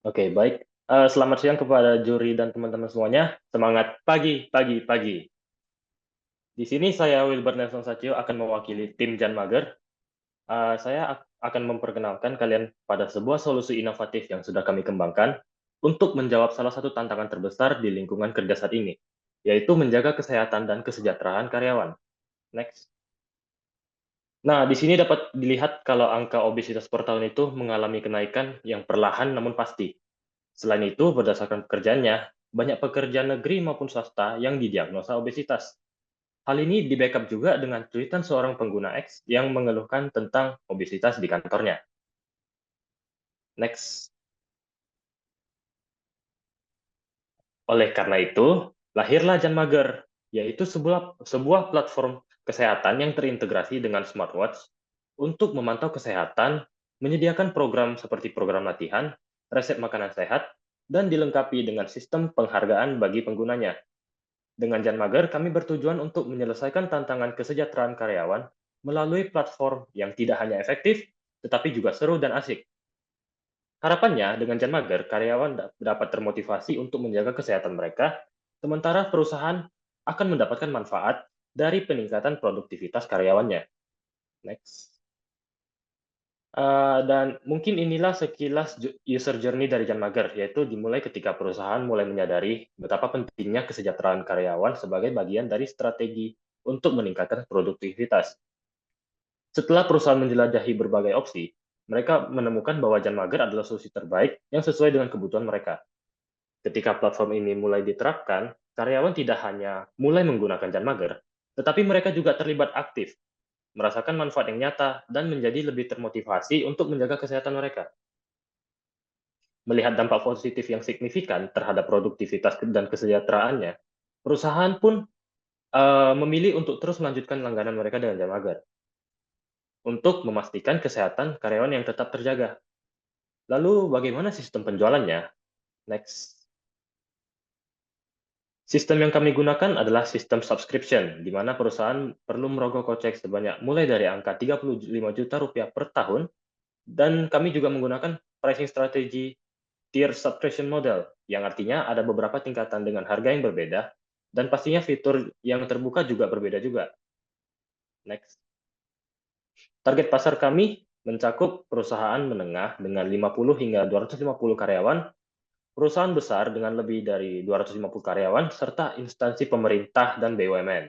Oke, baik. Selamat siang kepada juri dan teman-teman semuanya. Semangat pagi, pagi, pagi. Di sini saya Wilbert Nelson Satrio akan mewakili tim Jan Mager. Saya akan memperkenalkan kalian pada sebuah solusi inovatif yang sudah kami kembangkan untuk menjawab salah satu tantangan terbesar di lingkungan kerja saat ini, yaitu menjaga kesehatan dan kesejahteraan karyawan. Next. Nah, di sini dapat dilihat kalau angka obesitas per tahun itu mengalami kenaikan yang perlahan namun pasti. Selain itu, berdasarkan pekerjaannya, banyak pekerja negeri maupun swasta yang didiagnosa obesitas. Hal ini di-backup juga dengan tweetan seorang pengguna X yang mengeluhkan tentang obesitas di kantornya. Next. Oleh karena itu, lahirlah Jan Mager, yaitu sebuah platform kesehatan yang terintegrasi dengan smartwatch untuk memantau kesehatan, menyediakan program seperti program latihan, resep makanan sehat, dan dilengkapi dengan sistem penghargaan bagi penggunanya. Dengan Jan Mager, kami bertujuan untuk menyelesaikan tantangan kesejahteraan karyawan melalui platform yang tidak hanya efektif, tetapi juga seru dan asik. Harapannya, dengan Jan Mager, karyawan dapat termotivasi untuk menjaga kesehatan mereka, sementara perusahaan akan mendapatkan manfaat dari peningkatan produktivitas karyawannya. Next. Dan mungkin inilah sekilas user journey dari Jan Mager, yaitu dimulai ketika perusahaan mulai menyadari betapa pentingnya kesejahteraan karyawan sebagai bagian dari strategi untuk meningkatkan produktivitas. Setelah perusahaan menjelajahi berbagai opsi, mereka menemukan bahwa Jan Mager adalah solusi terbaik yang sesuai dengan kebutuhan mereka. Ketika platform ini mulai diterapkan, karyawan tidak hanya mulai menggunakan Jan Mager, tetapi mereka juga terlibat aktif, merasakan manfaat yang nyata, dan menjadi lebih termotivasi untuk menjaga kesehatan mereka. Melihat dampak positif yang signifikan terhadap produktivitas dan kesejahteraannya, perusahaan pun memilih untuk terus melanjutkan langganan mereka dengan Jan Mager untuk memastikan kesehatan karyawan yang tetap terjaga. Lalu bagaimana sistem penjualannya? Next. Sistem yang kami gunakan adalah sistem subscription, di mana perusahaan perlu merogoh kocek sebanyak mulai dari angka 35 juta rupiah per tahun, dan kami juga menggunakan pricing strategi tier subscription model, yang artinya ada beberapa tingkatan dengan harga yang berbeda, dan pastinya fitur yang terbuka juga berbeda juga. Next. Target pasar kami mencakup perusahaan menengah dengan 50 hingga 250 karyawan, perusahaan besar dengan lebih dari 250 karyawan, serta instansi pemerintah dan BUMN.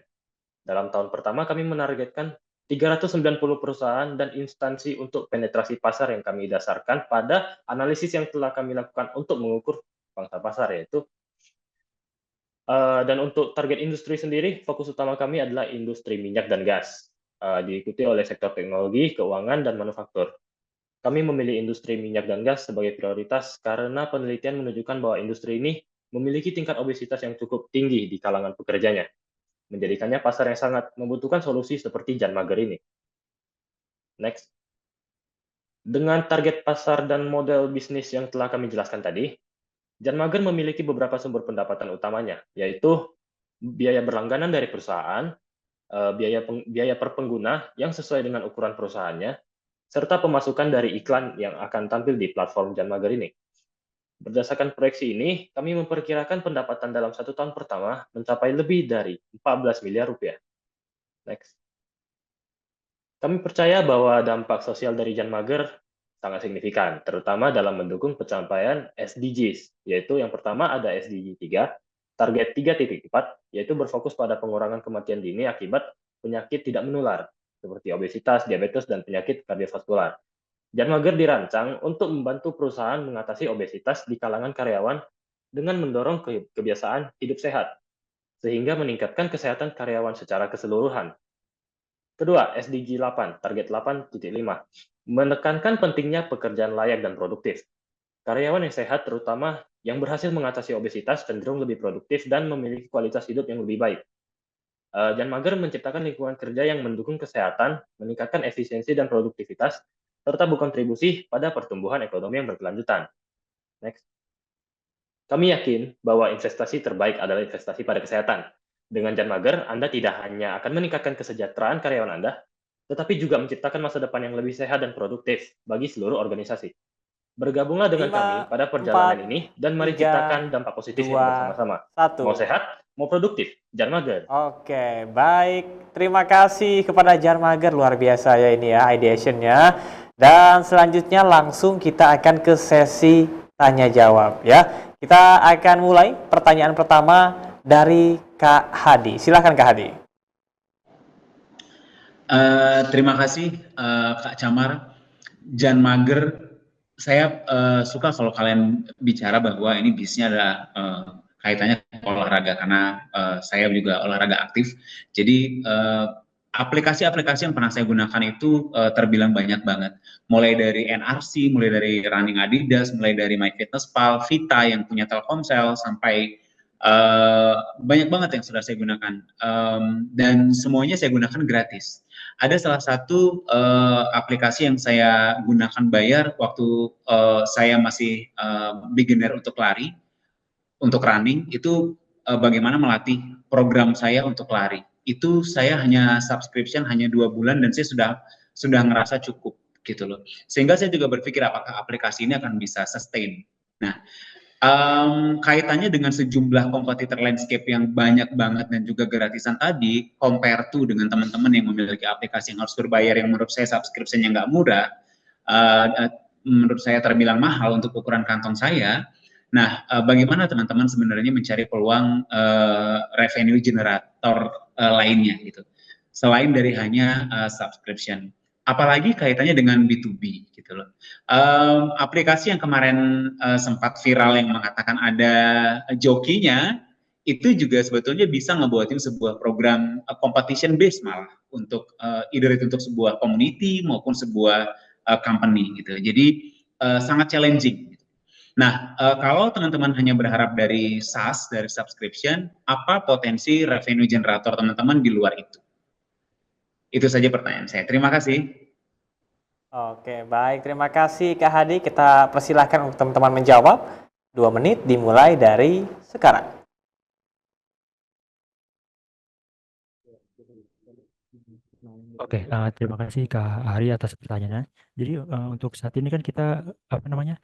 Dalam tahun pertama, kami menargetkan 390 perusahaan dan instansi untuk penetrasi pasar yang kami dasarkan pada analisis yang telah kami lakukan untuk mengukur pangsa pasar, yaitu dan untuk target industri sendiri, fokus utama kami adalah industri minyak dan gas, diikuti oleh sektor teknologi, keuangan, dan manufaktur. Kami memilih industri minyak dan gas sebagai prioritas karena penelitian menunjukkan bahwa industri ini memiliki tingkat obesitas yang cukup tinggi di kalangan pekerjanya, menjadikannya pasar yang sangat membutuhkan solusi seperti Jan Mager ini. Next. Dengan target pasar dan model bisnis yang telah kami jelaskan tadi, Jan Mager memiliki beberapa sumber pendapatan utamanya, yaitu biaya berlangganan dari perusahaan, biaya per pengguna yang sesuai dengan ukuran perusahaannya, serta pemasukan dari iklan yang akan tampil di platform Jan Mager ini. Berdasarkan proyeksi ini, kami memperkirakan pendapatan dalam 1 tahun pertama mencapai lebih dari 14 miliar rupiah. Next. Kami percaya bahwa dampak sosial dari Jan Mager sangat signifikan, terutama dalam mendukung pencapaian SDGs, yaitu yang pertama ada SDG 3, target 3.4, yaitu berfokus pada pengurangan kematian dini akibat penyakit tidak menular, seperti obesitas, diabetes, dan penyakit kardiovaskular. Jan Mager dirancang untuk membantu perusahaan mengatasi obesitas di kalangan karyawan dengan mendorong kebiasaan hidup sehat, sehingga meningkatkan kesehatan karyawan secara keseluruhan. Kedua, SDG 8, target 8.5, menekankan pentingnya pekerjaan layak dan produktif. Karyawan yang sehat, terutama yang berhasil mengatasi obesitas, cenderung lebih produktif dan memiliki kualitas hidup yang lebih baik. Jan Mager menciptakan lingkungan kerja yang mendukung kesehatan, meningkatkan efisiensi dan produktivitas, serta berkontribusi pada pertumbuhan ekonomi yang berkelanjutan. Next. Kami yakin bahwa investasi terbaik adalah investasi pada kesehatan. Dengan Jan Mager, Anda tidak hanya akan meningkatkan kesejahteraan karyawan Anda, tetapi juga menciptakan masa depan yang lebih sehat dan produktif bagi seluruh organisasi. Bergabunglah dengan kami 5, pada perjalanan 4, ini dan mari 3, ciptakan dampak positif ini 2, bersama-sama. Mau 1. sehat, mau produktif, jangan mager. Oke, baik. Terima kasih kepada Jarmager, luar biasa ya ini ya ideationnya. Dan selanjutnya langsung kita akan ke sesi tanya jawab ya. Kita akan mulai pertanyaan pertama dari Kak Hadi. Silakan Kak Hadi. Terima kasih Kak Camar. Jan Mager, saya suka kalau kalian bicara bahwa ini bisnisnya adalah kaitannya olahraga karena saya juga olahraga aktif. Jadi aplikasi-aplikasi yang pernah saya gunakan itu terbilang banyak banget. Mulai dari NRC, mulai dari Running Adidas, mulai dari MyFitnessPal, Vita yang punya Telkomsel, sampai banyak banget yang sudah saya gunakan. Dan semuanya saya gunakan gratis. Ada salah satu aplikasi yang saya gunakan bayar waktu saya masih beginner untuk lari, untuk running, itu bagaimana melatih program saya untuk lari. Itu saya hanya subscription hanya 2 bulan dan saya sudah ngerasa cukup gitu loh. Sehingga saya juga berpikir apakah aplikasi ini akan bisa sustain. Nah, kaitannya dengan sejumlah kompetitor landscape yang banyak banget dan juga gratisan tadi, compare to dengan teman-teman yang memiliki aplikasi yang harus berbayar yang menurut saya subscription-nya nggak murah, menurut saya terbilang mahal untuk ukuran kantong saya. Nah, bagaimana teman-teman sebenarnya mencari peluang revenue generator lainnya gitu, selain dari hanya subscription. Apalagi kaitannya dengan B2B gitu loh. Aplikasi yang kemarin sempat viral yang mengatakan ada jokinya, itu juga sebetulnya bisa ngebuatin sebuah program competition based malah untuk either itu untuk sebuah community maupun sebuah company gitu. Jadi sangat challenging. Nah, kalau teman-teman hanya berharap dari SaaS, dari subscription, apa potensi revenue generator teman-teman di luar itu? Itu saja pertanyaan saya. Terima kasih. Oke, baik. Terima kasih Kak Hadi. Kita persilahkan untuk teman-teman menjawab. 2 menit dimulai dari sekarang. Oke, terima kasih Kak Ari atas pertanyaannya. Jadi untuk saat ini kan kita apa namanya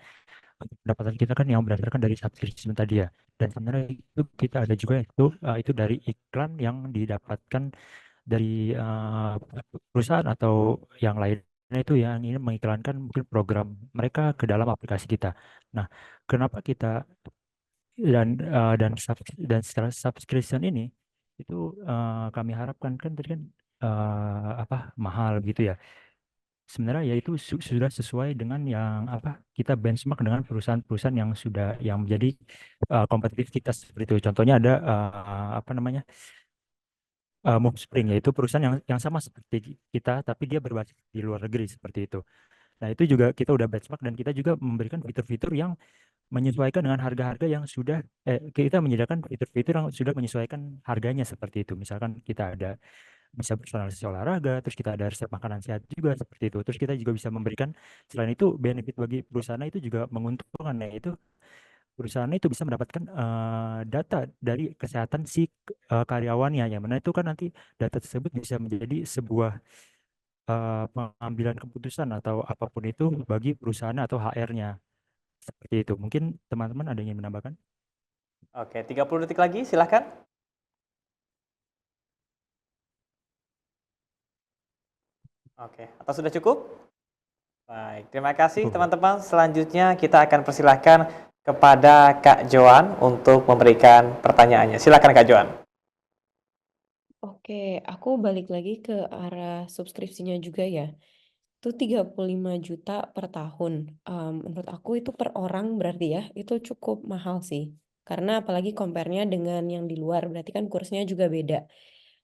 pendapatan kita kan yang berdasarkan dari subscription tadi ya. Dan sebenarnya itu kita ada juga itu dari iklan yang didapatkan dari perusahaan atau yang lainnya itu yang ini mengiklankan mungkin program mereka ke dalam aplikasi kita. Nah, kenapa kita dan setelah subscription ini itu kami harapkan kan tadi kan apa mahal gitu ya. Sebenarnya ya itu sudah sesuai dengan yang apa kita benchmark dengan perusahaan-perusahaan yang sudah yang menjadi kompetitif kita seperti itu. Contohnya ada apa namanya Movespring yaitu perusahaan yang sama seperti kita tapi dia berbasis di luar negeri seperti itu. Nah itu juga kita udah benchmark dan kita juga memberikan fitur-fitur yang menyesuaikan dengan harga-harga yang sudah kita menyediakan fitur-fitur yang sudah menyesuaikan harganya seperti itu. Misalkan kita ada bisa personalisasi olahraga, terus kita ada resep makanan sehat juga seperti itu. Terus kita juga bisa memberikan selain itu benefit bagi perusahaan itu juga menguntungkan yaitu perusahaan itu bisa mendapatkan data dari kesehatan si karyawannya yang mana itu kan nanti data tersebut bisa menjadi sebuah pengambilan keputusan atau apapun itu bagi perusahaan atau HR-nya seperti itu. Mungkin teman-teman ada yang ingin menambahkan? Oke, 30 detik lagi, silahkan. Oke, atau sudah cukup? Baik, terima kasih Cukup, Bro. teman-teman. Selanjutnya kita akan persilahkan kepada Kak Joan untuk memberikan pertanyaannya. Silakan Kak Joan. Oke, aku balik lagi ke arah subskripsinya juga ya. Itu 35 juta per tahun. Menurut aku itu per orang berarti ya, itu cukup mahal sih. Karena apalagi compare-nya dengan yang di luar, berarti kan kursnya juga beda.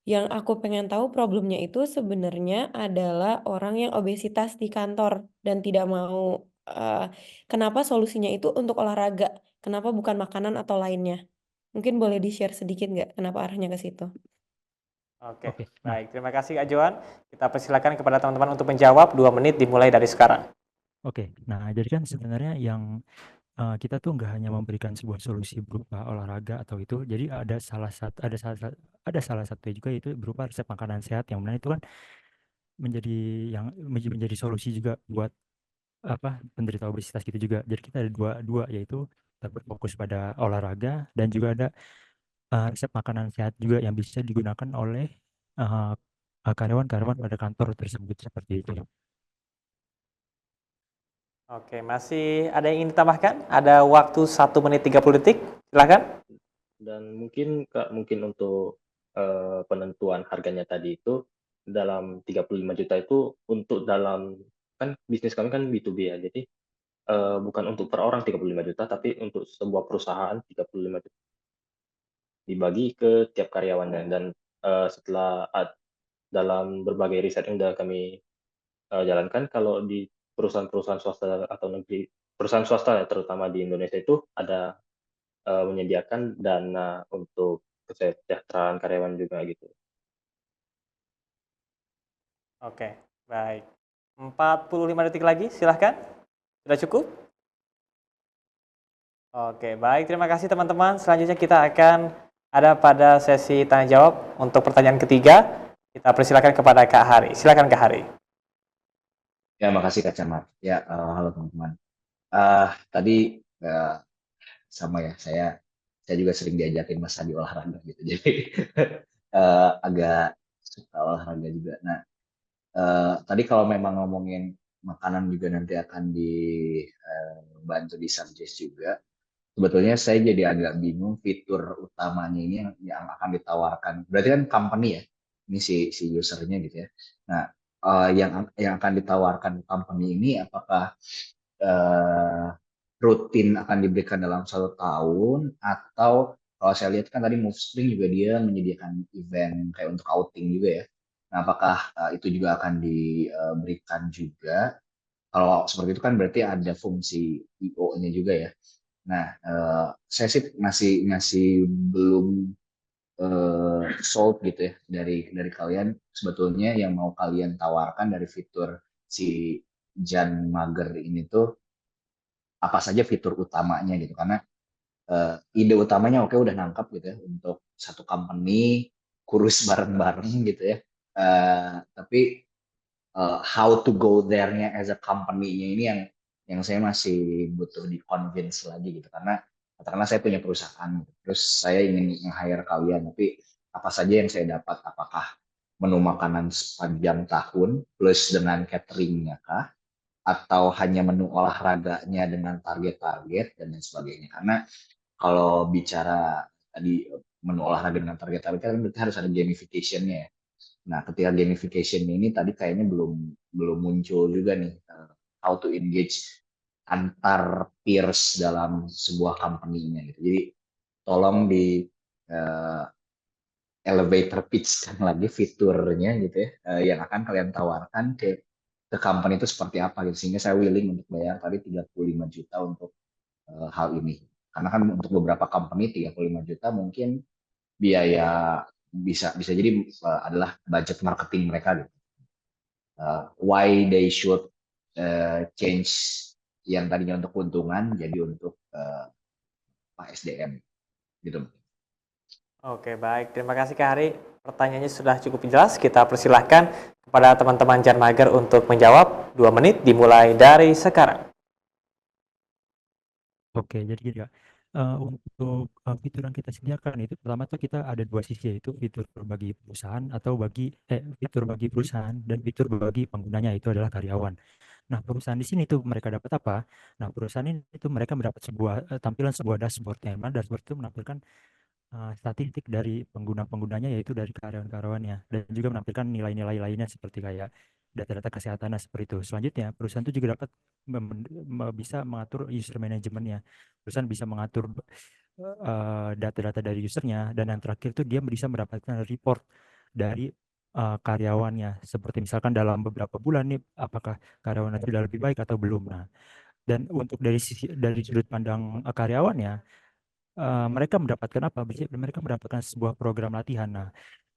Yang aku pengen tahu problemnya itu sebenarnya adalah orang yang obesitas di kantor dan tidak mau, kenapa solusinya itu untuk olahraga? Kenapa bukan makanan atau lainnya? Mungkin boleh di-share sedikit nggak kenapa arahnya ke situ? Oke, Oke. Nah, baik. Terima kasih Kak Joan. Kita persilakan kepada teman-teman untuk menjawab. 2 menit dimulai dari sekarang. oke. Nah, jadi kan sebenarnya yang kita tuh nggak hanya memberikan sebuah solusi berupa olahraga atau itu, jadi ada salah satu juga itu berupa resep makanan sehat yang mana itu kan menjadi yang menjadi solusi juga buat penderita obesitas gitu juga. Jadi kita ada dua yaitu kita berfokus pada olahraga dan juga ada resep makanan sehat juga yang bisa digunakan oleh uh, karyawan-karyawan pada kantor tersebut seperti itu. Oke, masih ada yang ingin ditambahkan? Ada waktu 1 menit 30 detik. Silakan. Dan mungkin Kak, mungkin untuk penentuan harganya tadi itu dalam 35 juta itu untuk dalam kan bisnis kami kan B2B ya. Jadi bukan untuk per orang 35 juta tapi untuk sebuah perusahaan 35 juta dibagi ke tiap karyawannya dan setelah dalam berbagai riset yang sudah kami jalankan kalau di perusahaan-perusahaan swasta atau negeri perusahaan swasta ya terutama di Indonesia itu ada menyediakan dana untuk kesejahteraan karyawan juga gitu. Oke, baik. 45 detik lagi, silahkan. Sudah cukup? Oke, baik. Terima kasih teman-teman. Selanjutnya kita akan ada pada sesi tanya jawab untuk pertanyaan ketiga. Kita persilakan kepada Kak Hari. Silakan Kak Hari. Ya, makasih Kak Camar. Ya, halo teman-teman. Tadi sama ya, saya juga sering diajakin Mas Adi olahraga gitu. Jadi agak suka olahraga juga. Nah, tadi kalau memang ngomongin makanan juga nanti akan dibantu di suggest juga. Sebetulnya saya jadi agak bingung fitur utamanya ini yang akan ditawarkan. Berarti kan company ya, ini si usernya gitu ya. Nah, yang akan ditawarkan company ini apakah eh, rutin akan diberikan dalam 1 tahun atau kalau saya lihat kan tadi Movespring juga dia menyediakan event kayak untuk outing juga ya. Nah, apakah itu juga akan diberikan juga? Kalau seperti itu kan berarti ada fungsi IO-nya juga ya. Nah, saya sih masih belum sold gitu ya dari kalian sebetulnya yang mau kalian tawarkan dari fitur si Jan Mager ini tuh apa saja fitur utamanya gitu karena ide utamanya oke udah nangkap gitu ya untuk satu company kurus bareng-bareng gitu ya. Tapi how to go there-nya as a company-nya ini yang saya masih butuh di convince lagi gitu karena katakanlah saya punya perusahaan gitu. Terus saya ingin nge-hire kalian tapi apa saja yang saya dapat apakah menu makanan sepanjang tahun plus dengan cateringnya kah atau hanya menu olahraganya dengan target-target dan lain sebagainya karena kalau bicara tadi menu olahraga dengan target-target kan berarti harus ada gamification-nya ya. Nah, ketika gamification ini tadi kayaknya belum muncul juga nih how to engage antar peers dalam sebuah company-nya gitu. Jadi tolong di uh, elevator pitch kan lagi fiturnya gitu ya yang akan kalian tawarkan ke company itu seperti apa gitu sehingga saya willing untuk bayar tadi 35 juta untuk hal ini. Karena kan untuk beberapa company 35 juta mungkin biaya bisa jadi adalah budget marketing mereka gitu. Why they should change yang tadinya untuk keuntungan jadi untuk Pak SDM gitu. Oke, baik. Terima kasih Kak Hari. Pertanyaannya sudah cukup jelas. Kita persilahkan kepada teman-teman Jan Mager untuk menjawab. 2 menit dimulai dari sekarang. Oke, jadi gini Kak, untuk fitur yang kita sediakan itu pertama tuh kita ada 2 sisi yaitu fitur bagi perusahaan atau fitur bagi perusahaan dan fitur bagi penggunanya itu adalah karyawan. Nah, perusahaan di sini tuh mereka dapat apa? Nah, perusahaan ini itu mereka mendapat tampilan sebuah dashboard yang mana dashboard itu menampilkan statistik dari pengguna-penggunanya yaitu dari karyawan-karyawannya dan juga menampilkan nilai-nilai lainnya seperti kayak data-data kesehatannya seperti itu. Selanjutnya, perusahaan itu juga dapat bisa mengatur user manajemennya. Perusahaan bisa mengatur data-data dari usernya dan yang terakhir itu dia bisa mendapatkan report dari karyawannya seperti misalkan dalam beberapa bulan nih apakah karyawannya sudah lebih baik atau belum. Nah, dan untuk dari sudut pandang karyawannya mereka mendapatkan apa? Mereka mendapatkan sebuah program latihan. Nah,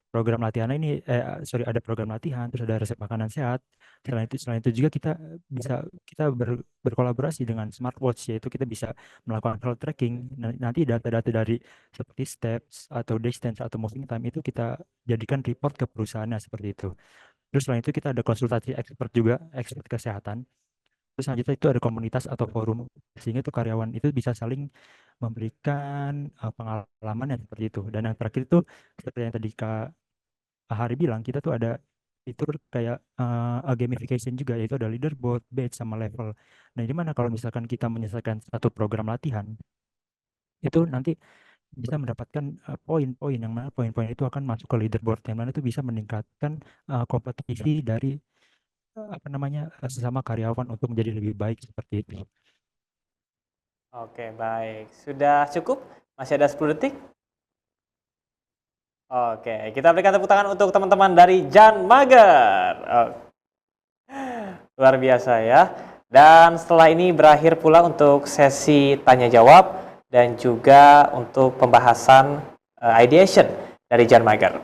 program latihan ini, ada program latihan, terus ada resep makanan sehat. Selain itu juga kita berkolaborasi dengan smartwatch, yaitu kita bisa melakukan health tracking. Nanti data-data dari seperti steps atau distance atau moving time itu kita jadikan report ke perusahaannya seperti itu. Terus selain itu kita ada konsultasi expert juga, expert kesehatan. selanjutnya itu ada komunitas atau forum, sehingga itu karyawan itu bisa saling memberikan pengalaman yang seperti itu. Dan yang terakhir itu seperti yang tadi Kak Hari bilang, kita tuh ada fitur kayak gamification juga, yaitu ada leaderboard, badge, sama level. Nah, di mana kalau misalkan kita menyelesaikan satu program latihan, itu nanti bisa mendapatkan poin-poin, yang mana poin-poin itu akan masuk ke leaderboard, yang mana itu bisa meningkatkan kompetisi dari sesama karyawan untuk menjadi lebih baik seperti itu. Oke, baik. Sudah cukup? Masih ada 10 detik? Oke, kita berikan tepuk tangan untuk teman-teman dari Jan Mager. Luar biasa ya. Dan setelah ini berakhir pula untuk sesi tanya jawab dan juga untuk pembahasan ideation dari Jan Mager.